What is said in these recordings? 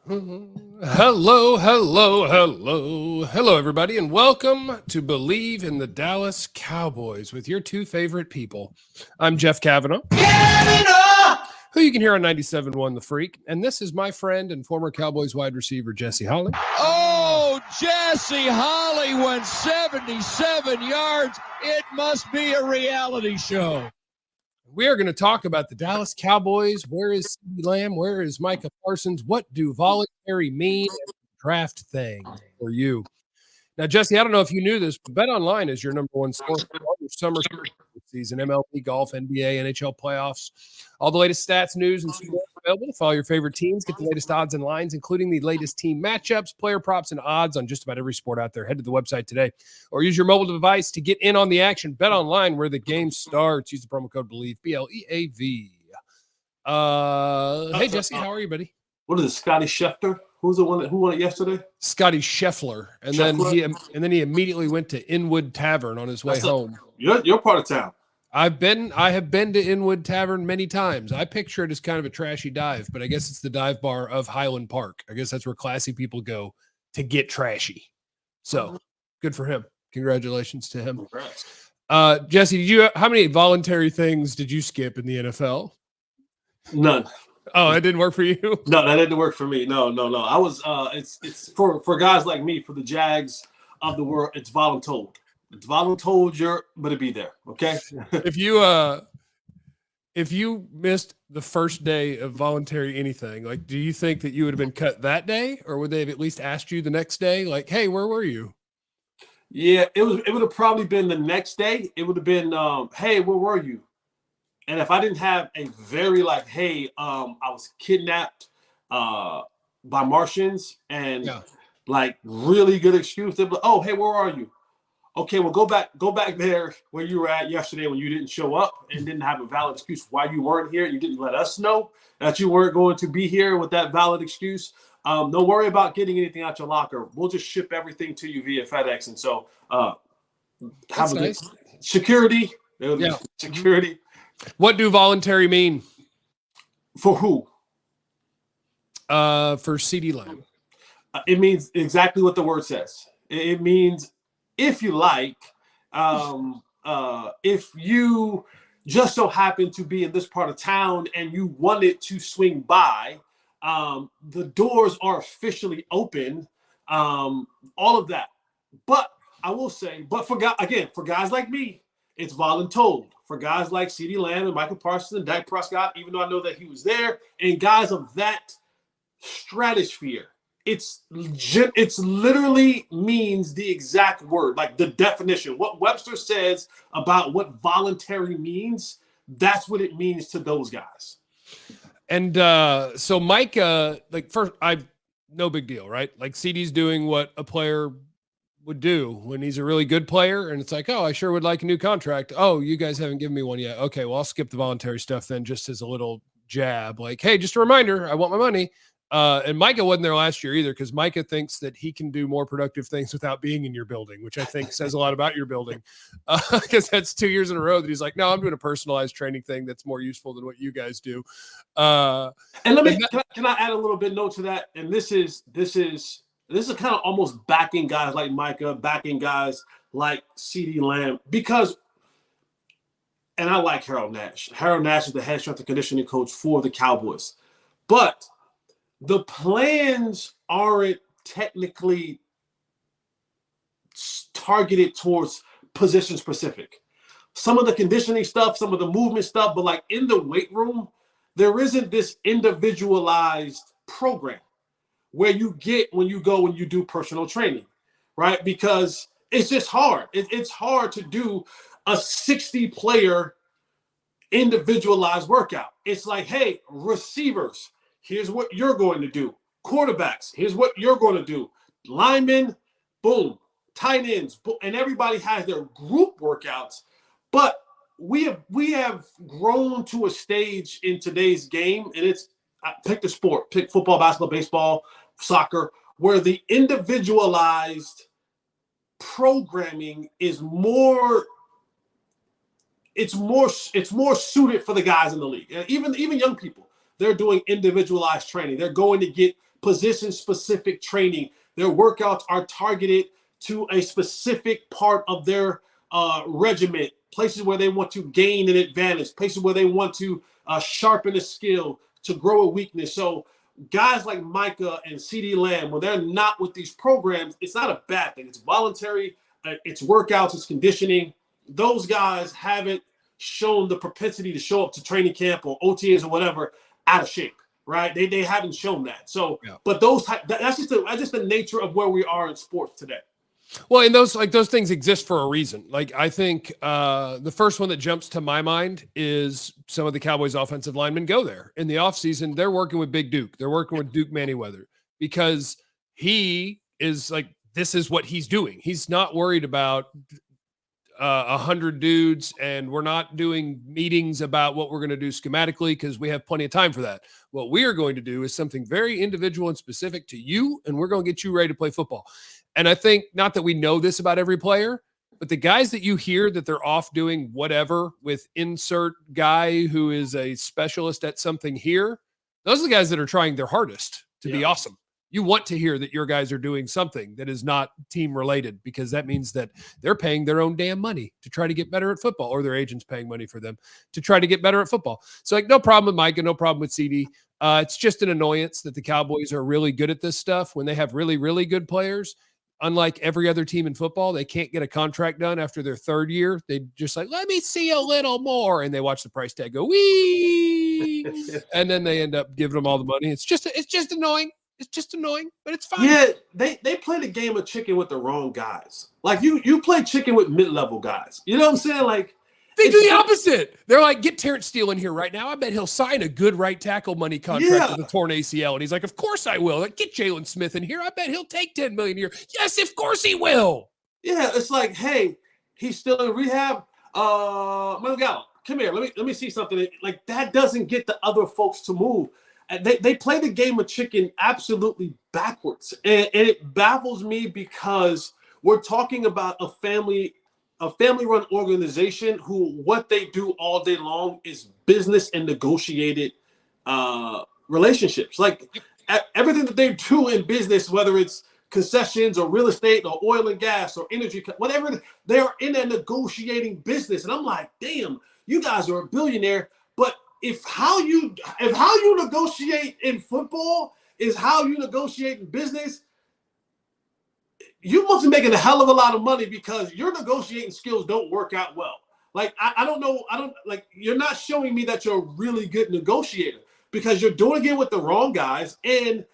Hello, hello, hello. Hello, everybody, and welcome to Believe in the Dallas Cowboys with your two favorite people. I'm Jeff Cavanaugh, who you can hear on 97.1 The Freak, and this is my friend and former Cowboys wide receiver, Jesse Holley. Oh, Jesse Holley went 77 yards. It must be a reality show. We are going to talk about the Dallas Cowboys. Where is CeeDee Lamb? Where is Micah Parsons? What do voluntary mean? Draft thing for you. Now, Jesse, I don't know if you knew this, but BetOnline is your number one source for all your summer season, MLB, golf, NBA, NHL playoffs. All the latest stats, news, and sports available to follow your favorite teams. Get the latest odds and lines, including the latest team matchups, player props, and odds on just about every sport out there. Head to the website today or use your mobile device to get in on the action. BetOnline, where the game starts. Use the promo code BELIEVE, BLEAV. Hey, Jesse, how are you, buddy? What is it, Scotty Schefter? Who won it yesterday? Scotty Scheffler, and then he immediately went to Inwood Tavern on his way home. You're part of town. I have been to Inwood Tavern many times. I picture it as kind of a trashy dive, but I guess it's the dive bar of Highland Park. I guess that's where classy people go to get trashy. So good for him. Congratulations to him. Congrats. Jesse, how many voluntary things did you skip in the NFL? None. Oh, that didn't work for you? No, that didn't work for me. No. I was it's for guys like me, for the Jags of the world, it's voluntold. It's voluntold, you're gonna be there. Okay. If you missed the first day of voluntary anything, like, do you think that you would have been cut that day, or would they have at least asked you the next day, like, hey, where were you? Yeah, it would have probably been the next day. It would have been, hey, where were you? And if I didn't have a very hey, I was kidnapped by Martians and really good excuse, they'd be like, oh, hey, where are you? Okay, well, go back there where you were at yesterday when you didn't show up and didn't have a valid excuse why you weren't here. You didn't let us know that you weren't going to be here with that valid excuse. Don't worry about getting anything out your locker. We'll just ship everything to you via FedEx. And so have a good security. Yeah. Security. What do voluntary mean? For who? For CeeDee Lamb. It means exactly what the word says. It means, if you like, if you just so happen to be in this part of town and you wanted to swing by, the doors are officially open, all of that. But I will say, for guys like me, it's voluntold. For guys like CeeDee Lamb and Micah Parsons and Dak Prescott, even though I know that he was there, and guys of that stratosphere, it's literally means the exact word, like the definition. What Webster says about what voluntary means, that's what it means to those guys. And so Micah, no big deal, right? Like, CeeDee's doing what a player would do when he's a really good player, and it's like, oh, I sure would like a new contract. Oh, you guys haven't given me one yet. Okay, well, I'll skip the voluntary stuff then, just as a little jab, like, hey, just a reminder, I want my money. And Micah wasn't there last year either, because Micah thinks that he can do more productive things without being in your building, which I think says a lot about your building, because that's 2 years in a row that he's like, no, I'm doing a personalized training thing that's more useful than what you guys do. And can I add a little bit note to that? And this is kind of almost backing guys like Micah, backing guys like CeeDee Lamb, because, and I like Harold Nash. Harold Nash is the head strength and conditioning coach for the Cowboys. But the plans aren't technically targeted towards position specific. Some of the conditioning stuff, some of the movement stuff, but like in the weight room, there isn't this individualized program where you get when you go and you do personal training, right? Because it's just hard. It's hard to do a 60-player individualized workout. It's like, hey, receivers, here's what you're going to do. Quarterbacks, here's what you're going to do. Linemen, boom. Tight ends, and everybody has their group workouts. But we have grown to a stage in today's game, and it's pick the sport, pick football, basketball, baseball, soccer, where the individualized programming is more suited for the guys in the league. And even young people, they're doing individualized training. They're going to get position-specific training. Their workouts are targeted to a specific part of their regiment, places where they want to gain an advantage, places where they want to sharpen a skill, to grow a weakness. So guys like Micah and CeeDee Lamb, when they're not with these programs, it's not a bad thing. It's voluntary. It's workouts. It's conditioning. Those guys haven't shown the propensity to show up to training camp or OTAs or whatever out of shape, right? They haven't shown that. So, yeah. But that's just the nature of where we are in sports today. Well, and those things exist for a reason. Like, I think the first one that jumps to my mind is some of the Cowboys offensive linemen go there in the offseason. They're working with Big Duke. They're working with Duke Manyweather because he is like, this is what he's doing. He's not worried about 100 dudes, and we're not doing meetings about what we're going to do schematically because we have plenty of time for that. What we are going to do is something very individual and specific to you, and we're going to get you ready to play football. And I think, not that we know this about every player, but the guys that you hear that they're off doing whatever with insert guy who is a specialist at something here, those are the guys that are trying their hardest to be awesome. You want to hear that your guys are doing something that is not team related, because that means that they're paying their own damn money to try to get better at football, or their agent's paying money for them to try to get better at football. So, like, no problem with Micah, no problem with CeeDee. It's just an annoyance that the Cowboys are really good at this stuff when they have really, really good players. Unlike every other team in football, they can't get a contract done after their third year. They just like, let me see a little more. And they watch the price tag go, wee. And then they end up giving them all the money. It's just annoying. It's just annoying, but it's fine. Yeah, they play the game of chicken with the wrong guys. Like, you play chicken with mid-level guys. You know what I'm saying? Like, they do the opposite. They're like, get Terrence Steele in here right now. I bet he'll sign a good right tackle money contract with a torn ACL. And he's like, of course I will. Like, get Jalen Smith in here. I bet he'll take $10 million a year. Yes, of course he will. Yeah, it's like, hey, he's still in rehab. Gallup, come here. Let me see something. Like, that doesn't get the other folks to move. And they play the game of chicken absolutely backwards. And it baffles me because we're talking about a family-run organization who what they do all day long is business and negotiated relationships. Like, everything that they do in business, whether it's concessions or real estate or oil and gas or energy, whatever, they are in a negotiating business. And I'm like, damn, you guys are a billionaire, but if how you negotiate in football is how you negotiate in business, you must be making a hell of a lot of money because your negotiating skills don't work out well. Like, I don't know. You're not showing me that you're a really good negotiator because you're doing it with the wrong guys and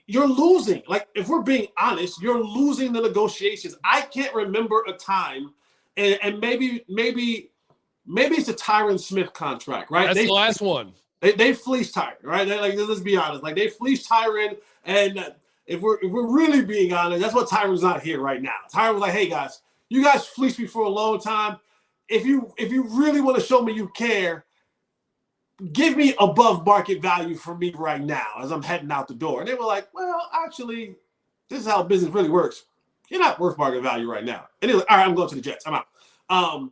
you're losing. Like, if we're being honest, you're losing the negotiations. I can't remember a time, and maybe it's a Tyron Smith contract, right? That's the last one. They fleeced Tyron, right? Let's be honest. Like, they fleeced Tyron, and if we're really being honest, that's what Tyron's not here right now. Tyron was like, hey guys, you guys fleeced me for a long time. If you really want to show me you care, give me above market value for me right now as I'm heading out the door. And they were like, well, actually, this is how business really works. You're not worth market value right now. And they're like, all right, I'm going to the Jets. I'm out.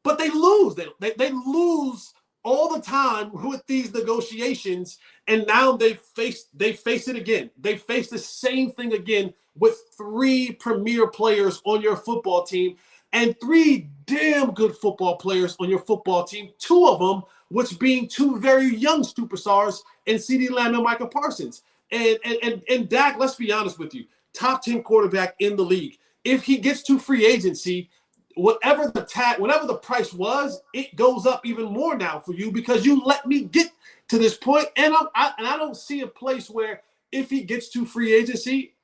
But they lose. They lose all the time with these negotiations, and now they face it again. They face the same thing again with 3 premier players on your football team and 3 damn good football players on your football team. 2 of them, which being 2 very young superstars, and CeeDee Lamb and Micah Parsons. And Dak, let's be honest with you, top 10 quarterback in the league. If he gets to free agency, whatever the price was, it goes up even more now for you because you let me get to this point. And I don't see a place where if he gets to free agency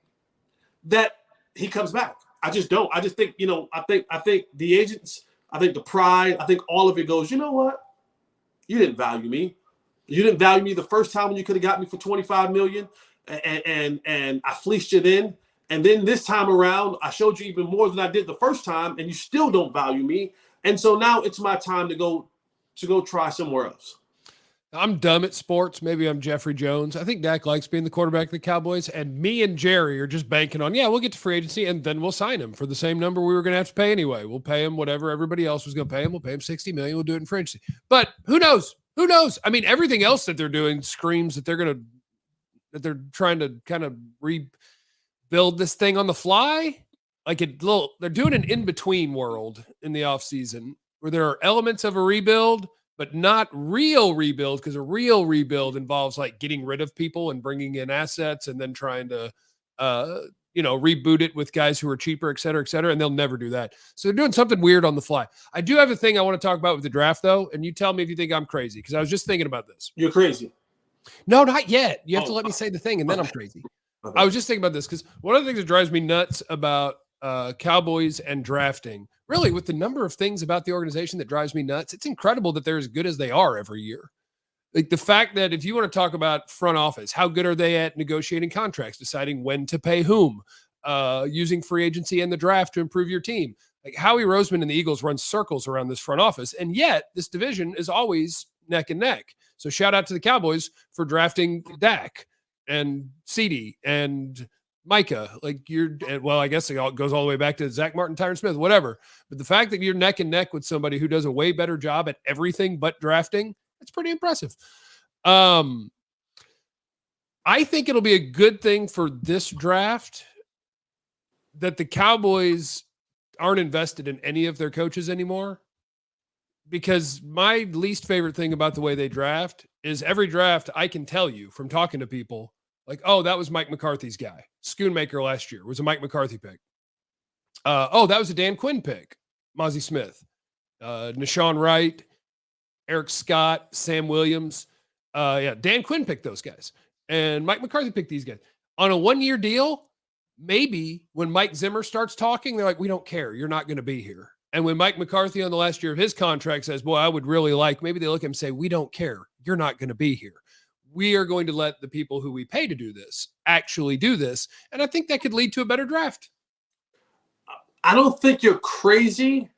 that he comes back. I just don't. I just think, I think the agents, I think the pride, I think all of it goes, you know what? You didn't value me. You didn't value me the first time when you could have got me for $25 million and I fleeced you then. And then this time around, I showed you even more than I did the first time, and you still don't value me. And so now it's my time to go try somewhere else. I'm dumb at sports. Maybe I'm Jeffrey Jones. I think Dak likes being the quarterback of the Cowboys, and me and Jerry are just banking on, we'll get to free agency, and then we'll sign him for the same number we were going to have to pay anyway. We'll pay him whatever everybody else was going to pay him. We'll pay him $60 million. We'll do it in free agency. But who knows? Who knows? I mean, everything else that they're doing screams that they're going to that they're trying to kind of rebuild this thing on the fly. Like they're doing an in-between world in the offseason where there are elements of a rebuild, but not real rebuild, because a real rebuild involves like getting rid of people and bringing in assets and then trying to, reboot it with guys who are cheaper, et cetera, and they'll never do that. So they're doing something weird on the fly. I do have a thing I want to talk about with the draft, though, and you tell me if you think I'm crazy, because I was just thinking about this. You're crazy. No, not yet. You have to let me say the thing, and then I'm crazy. Okay. I was just thinking about this because one of the things that drives me nuts about Cowboys and drafting, really with the number of things about the organization that drives me nuts, it's incredible that they're as good as they are every year. Like the fact that if you want to talk about front office, how good are they at negotiating contracts, deciding when to pay whom, using free agency and the draft to improve your team. Like Howie Roseman and the Eagles run circles around this front office, and yet this division is always neck and neck. So shout out to the Cowboys for drafting Dak and CeeDee and Micah. Like I guess it goes all the way back to Zach Martin, Tyron Smith, whatever. But the fact that you're neck and neck with somebody who does a way better job at everything but drafting, it's pretty impressive. I think it'll be a good thing for this draft that the Cowboys aren't invested in any of their coaches anymore, because my least favorite thing about the way they draft is every draft I can tell you from talking to people like, oh, that was Mike McCarthy's guy. Schoonmaker last year was a Mike McCarthy pick. That was a Dan Quinn pick. Mozzie Smith, Nashawn Wright, Eric Scott, Sam Williams. Dan Quinn picked those guys. And Mike McCarthy picked these guys. On a one-year deal, maybe when Mike Zimmer starts talking, they're like, we don't care. You're not going to be here. And when Mike McCarthy on the last year of his contract says, boy, I would really like, maybe they look at him and say, we don't care. You're not going to be here. We are going to let the people who we pay to do this actually do this. And I think that could lead to a better draft. I don't think you're crazy,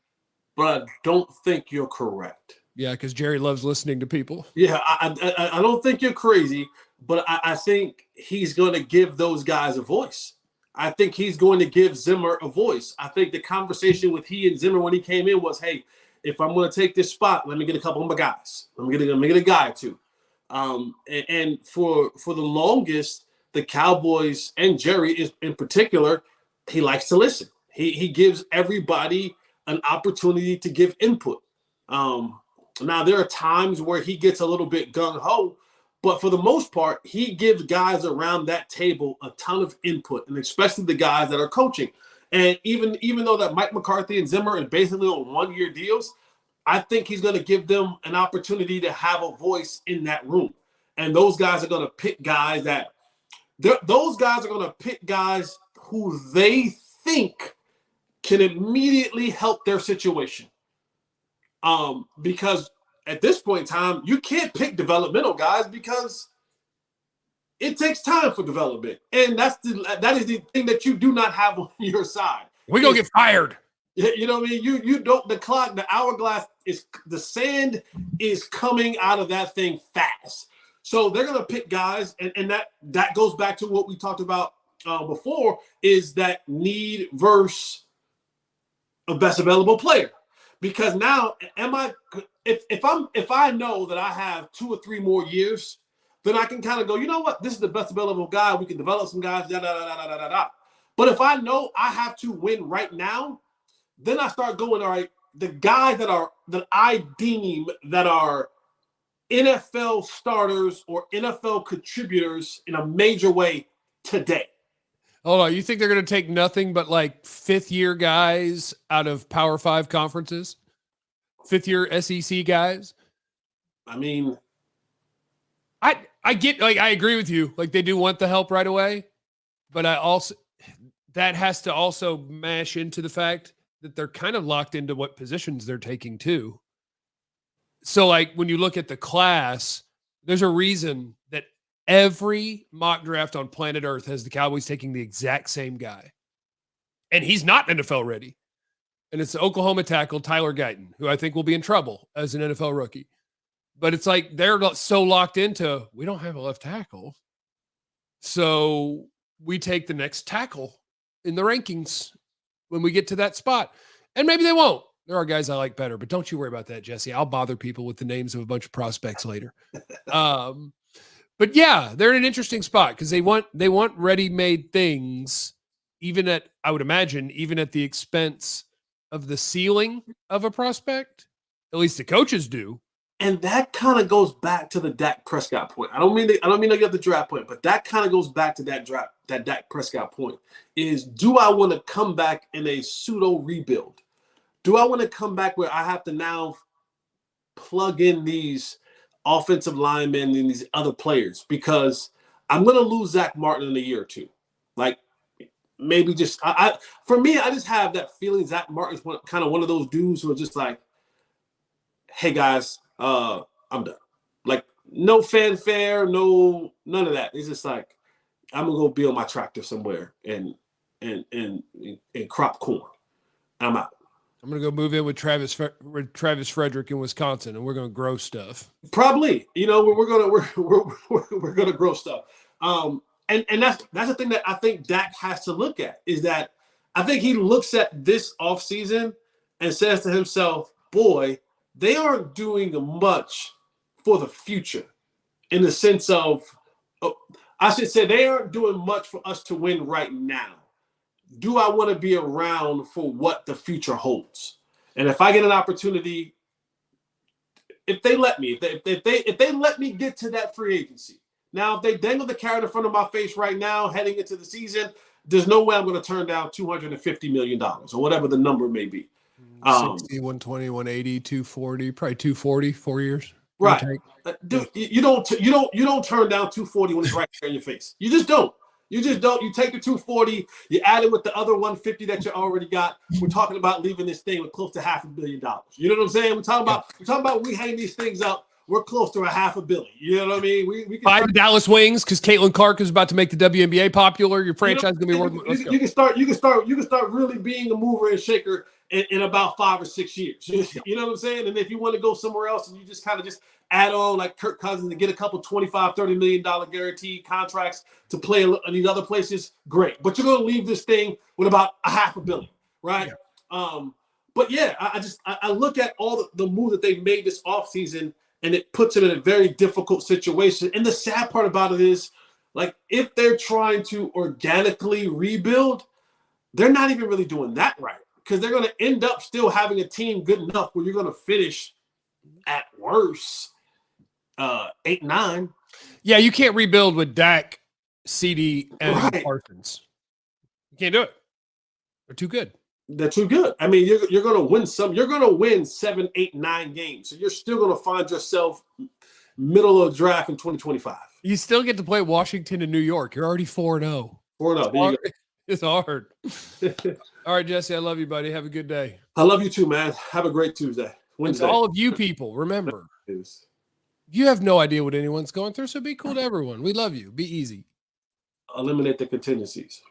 but I don't think you're correct. Yeah, because Jerry loves listening to people. Yeah, I don't think you're crazy, but I think he's going to give those guys a voice. I think he's going to give Zimmer a voice. I think the conversation with he and Zimmer when he came in was, hey, if I'm going to take this spot, let me get a couple of my guys. Let me get a guy or two. And for the longest, the Cowboys and Jerry is in particular, he likes to listen. He gives everybody an opportunity to give input. Now, there are times where he gets a little bit gung-ho, but for the most part, he gives guys around that table a ton of input, and especially the guys that are coaching. And even though that Mike McCarthy and Zimmer are basically on one-year deals, I think he's going to give them an opportunity to have a voice in that room. And those guys are going to pick guys who they think can immediately help their situation. Because at this point in time, you can't pick developmental guys because it takes time for development. And that is the thing that you do not have on your side. We're going to get fired. You know what I mean? You don't, the hourglass the sand is coming out of that thing fast. So they're going to pick guys. And that goes back to what we talked about before, is that need versus a best available player. Because now, if I know that I have 2 or 3 more years, then I can kind of go, you know what, this is the best available guy. We can develop some guys. But if I know I have to win right now, then I start going, all right, the guys that I deem that are NFL starters or NFL contributors in a major way today. Hold on, you think they're going to take nothing but like 5th-year guys out of Power 5 conferences? 5th-year SEC guys? I mean, I get, like, I agree with you. Like, they do want the help right away, but that has to also mash into the fact that they're kind of locked into what positions they're taking too. So, like, when you look at the class, there's a reason that every mock draft on planet Earth has the Cowboys taking the exact same guy. And he's not NFL ready. And it's the Oklahoma tackle, Tyler Guyton, who I think will be in trouble as an NFL rookie. But it's like they're so locked into, we don't have a left tackle. So we take the next tackle in the rankings when we get to that spot. And maybe they won't. There are guys I like better, but don't you worry about that, Jesse. I'll bother people with the names of a bunch of prospects later. But yeah, they're in an interesting spot because they want ready-made things, I would imagine, even at the expense of the ceiling of a prospect. At least the coaches do. And that kind of goes back to the Dak Prescott point. I don't mean to get the draft point, but that kind of goes back to that Dak Prescott point. Is, do I want to come back in a pseudo rebuild? Do I want to come back where I have to now plug in these offensive linemen and these other players? Because I'm going to lose Zach Martin in a year or two. Like, maybe just for me, I just have that feeling Zach Martin's kind of one of those dudes who are just like, hey guys, I'm done. Like, no fanfare, none of that. It's just like, I'm gonna go be on my tractor somewhere and crop corn. I'm out. I'm gonna go move in with Travis Frederick in Wisconsin, and we're gonna grow stuff. Probably, we're gonna grow stuff. And that's the thing that I think Dak has to look at, is that I think he looks at this offseason and says to himself, boy, they aren't doing much for the future, in the sense of, I should say, they aren't doing much for us to win right now. Do I want to be around for what the future holds? And if I get an opportunity, if they let me, if they let me get to that free agency. Now, if they dangle the carrot in front of my face right now, heading into the season, there's no way I'm going to turn down $250 million or whatever the number may be. 60, 120, 180, 240, probably 240, 4 years. Right. Dude, you don't turn down 240 when it's right there in your face. You just don't. You take the 240, you add it with the other 150 that you already got. We're talking about leaving this thing with close to $500 million. You know what I'm saying? We're talking about we hang these things up. We're close to $500 million. You know what I mean? We can buy the Dallas Wings because Caitlin Clark is about to make the WNBA popular. Your franchise is gonna be worth. You can start really being a mover and shaker in about 5 or 6 years. You know what I'm saying? And if you want to go somewhere else and you just kind of just add on like Kirk Cousins to get a couple $25-30 million guaranteed contracts to play in these other places, great. But you're going to leave this thing with about $500 million, right? Yeah. But yeah, I look at all the move that they've made this offseason, and it puts them in a very difficult situation. And the sad part about it is, like, if they're trying to organically rebuild, they're not even really doing that right, because they're going to end up still having a team good enough where you're going to finish at worst 8-9. Yeah, you can't rebuild with Dak, CeeDee, and Parsons. You can't do it. They're too good. They're too good. I mean, you're going to win some. You're going to win 7, 8, 9 games. So you're still going to find yourself middle of the draft in 2025. You still get to play Washington and New York. You're already 4-0. 4-0. It's hard. All right, Jesse, I love you, buddy. Have a good day. I love you too, man. Have a great Tuesday. Wednesday. And to all of you people, remember, you have no idea what anyone's going through, so be cool to everyone. We love you. Be easy. Eliminate the contingencies.